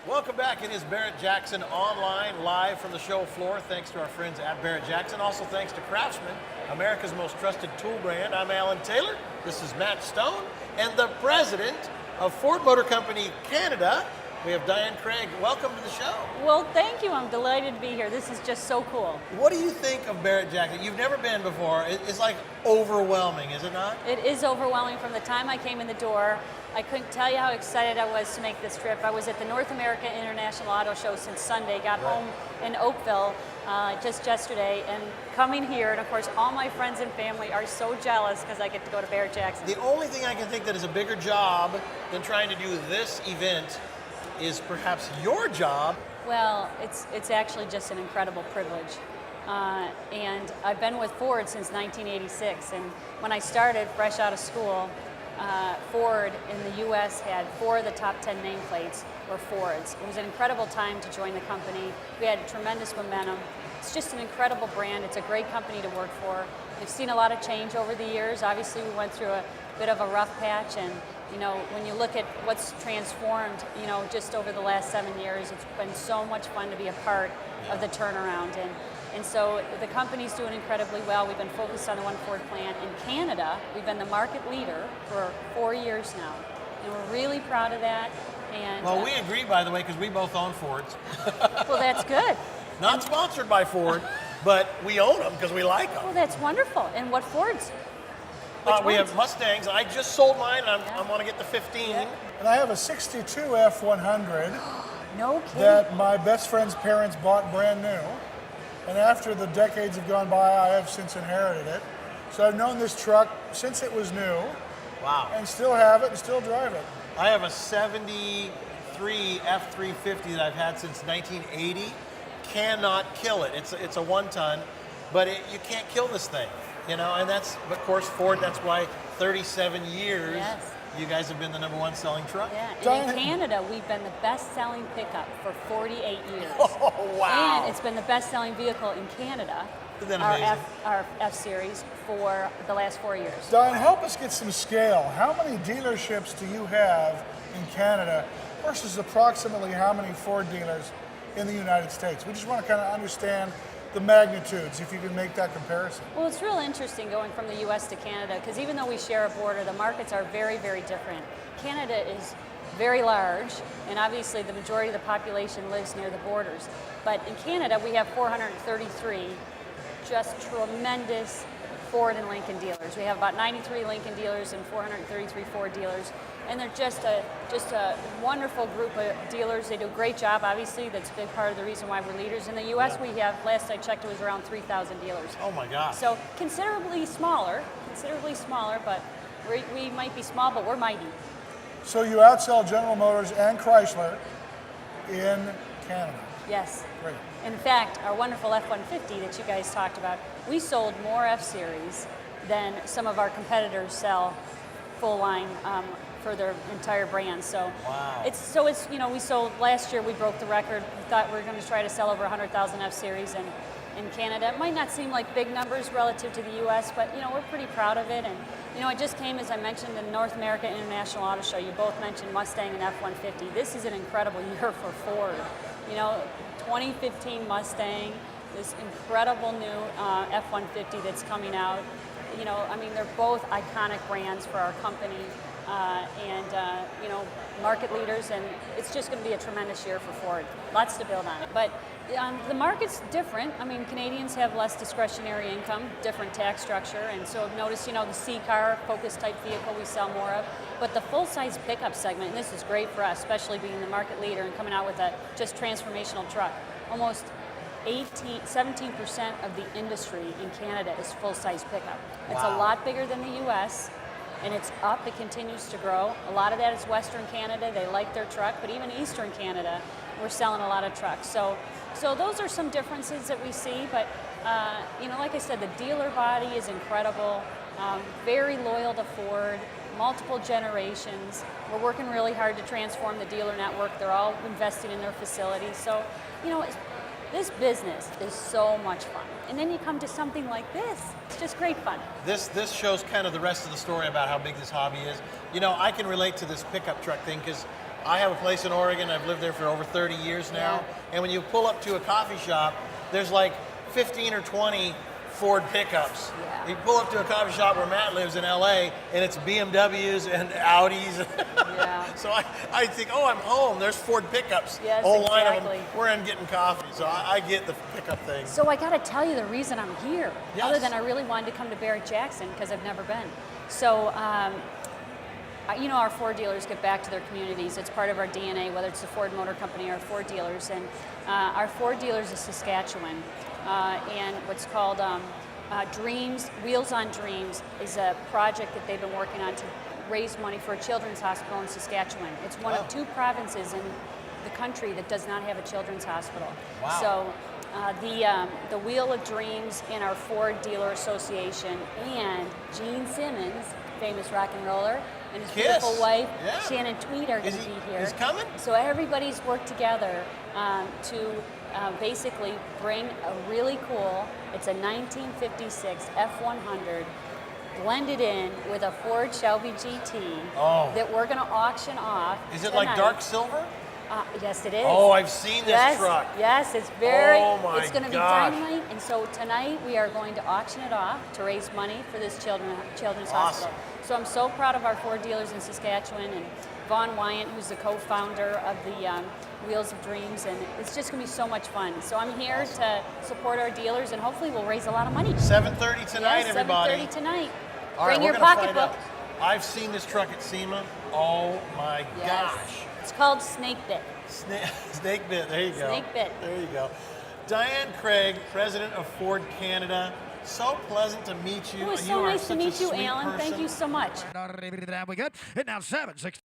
Welcome back. It is Barrett-Jackson online, live from the show floor. Thanks to our friends at Barrett-Jackson. Also thanks to Craftsman, America's most trusted tool brand. I'm Alan Taylor. This is Matt Stone. And the president of Ford Motor Company Canada, we have Dianne Craig. Welcome to the show. Well, thank you. I'm delighted to be here. This is just so cool. What do you think of Barrett-Jackson? You've never been before. It's like overwhelming, is it not? It is overwhelming. From the time I came in the door, I couldn't tell you how excited I was to make this trip. I was at the North America International Auto Show since Sunday, got home in Oakville just yesterday, and coming here, and of course all my friends and family are so jealous because I get to go to Barrett-Jackson. The only thing I can think that is a bigger job than trying to do this event is perhaps your job. Well, it's actually just an incredible privilege. And I've been with Ford since 1986, and when I started fresh out of school, Ford in the U.S. had 4 of the top 10 nameplates were Fords. It was an incredible time to join the company. We had tremendous momentum. It's just an incredible brand. It's a great company to work for. We've seen a lot of change over the years. Obviously, we went through a bit of a rough patch, and you know, when you look at what's transformed, you know, just over the last 7 years, it's been so much fun to be a part of the turnaround. And so the company's doing incredibly well. We've been focused on the One Ford plan. In Canada, we've been the market leader for 4 years now. And we're really proud of that. And well, we agree, by the way, because we both own Fords. Well, that's good. Not sponsored by Ford, but we own them because we like them. Well, that's wonderful. And what Fords? We have Mustangs. I just sold mine. I want to get the 15. Yeah. And I have a 62 F100 No kidding. that my best friend's parents bought brand new. And after the decades have gone by, I have since inherited it. So I've known this truck since it was new. Wow. And still have it and still drive it. I have a 73 F350 that I've had since 1980. Cannot kill it. It's a 1-ton, but you can't kill this thing, you know. And that's, of course, Ford. That's why 37 years. Yes. You guys have been the #1 selling truck. Yeah, and in Canada, we've been the best-selling pickup for 48 years. Oh, wow. And it's been the best-selling vehicle in Canada, Isn't that amazing? our F-Series, for the last 4 years. Don, help us get some scale. How many dealerships do you have in Canada versus approximately how many Ford dealers in the United States? We just want to kind of understand the magnitudes, if you can make that comparison. Well, it's real interesting going from the U.S. to Canada, because even though we share a border, the markets are very, very different. Canada is very large, and obviously the majority of the population lives near the borders. But in Canada, we have 433 just tremendous Ford and Lincoln dealers. We have about 93 Lincoln dealers and 433 Ford dealers, and they're just a wonderful group of dealers. They do a great job, obviously. That's a big part of the reason why we're leaders. In the U.S., we have, last I checked, it was around 3,000 dealers. Oh my gosh. So considerably smaller, but we might be small, but we're mighty. So you outsell General Motors and Chrysler in Canada. Yes. Great. In fact, our wonderful F-150 that you guys talked about, we sold more F-Series than some of our competitors sell full line for their entire brand. So wow. it's you know, we sold last year, we broke the record. We thought we were going to try to sell over 100,000 F-Series in Canada. It might not seem like big numbers relative to the U.S., but you know, we're pretty proud of it. And you know, I just came, as I mentioned, the North America International Auto Show. You both mentioned Mustang and F-150. This is an incredible year for Ford. You know, 2015 Mustang, this incredible new F-150 that's coming out. You know, I mean, they're both iconic brands for our company, you know, market leaders, and it's just going to be a tremendous year for Ford. Lots to build on. But the market's different. I mean, Canadians have less discretionary income, different tax structure, and so notice, you know, the C-car, Focus type vehicle we sell more of, but the full-size pickup segment, and this is great for us, especially being the market leader and coming out with a just transformational truck. Almost 17% of the industry in Canada is full-size pickup. It's a lot bigger than the U.S., and it's up. It continues to grow. A lot of that is Western Canada. They like their truck, but even Eastern Canada, we're selling a lot of trucks. So those are some differences that we see, but you know, like I said, the dealer body is incredible, very loyal to Ford, multiple generations. We're working really hard to transform the dealer network. They're all investing in their facilities. So, you know, this business is so much fun. And then you come to something like this. It's just great fun. This shows kind of the rest of the story about how big this hobby is. You know, I can relate to this pickup truck thing because I have a place in Oregon. I've lived there for over 30 years now. Yeah. And when you pull up to a coffee shop, there's like 15 or 20 Ford pickups. Yeah. You pull up to a coffee shop where Matt lives in LA, and it's BMWs and Audis. Yeah. So I think, oh, I'm home. There's Ford pickups. Yes, Whole line of exactly. them. We're in getting coffee. So I get the pickup thing. So I got to tell you the reason I'm here, Yes. other than I really wanted to come to Barrett-Jackson because I've never been. So, you know, our Ford dealers give back to their communities. It's part of our DNA, whether it's the Ford Motor Company or Ford dealers. And our Ford dealers in Saskatchewan, and what's called Dreams, Wheels on Dreams is a project that they've been working on to raise money for a children's hospital in Saskatchewan. It's one of 2 provinces in the country that does not have a children's hospital. Wow. So the Wheel of Dreams in our Ford Dealer Association, and Gene Simmons, famous rock and roller, and his Kiss. beautiful wife, Yeah. Shannon Tweed, are going to be here. He's coming? So everybody's worked together to basically bring a really cool, it's a 1956 F100, blended in with a Ford Shelby GT that we're going to auction off. Is it tonight. like dark silver? Yes, it is. Oh, I've seen this truck. Yes, it's very, Oh my it's going to be gosh. dynamite. And so tonight we are going to auction it off to raise money for this children's Awesome. hospital. So I'm so proud of our Ford dealers in Saskatchewan, and Vaughn Wyant, who's the co-founder of the Wheels of Dreams, and it's just going to be so much fun. So I'm here to support our dealers, and hopefully we'll raise a lot of money. 7:30 tonight, Yes, everybody. 7:30 tonight. All right, Bring we're your gonna find pocketbook. out. I've seen this truck at SEMA. Oh my Yes. gosh. It's called Snake Bit. Snake bit. There you go. Snake bit. There you go. Dianne Craig, president of Ford Canada. So pleasant to meet you. It was You so are nice to such a meet you, sweet Alan. Thank person. you so much. We good. And now 7:16.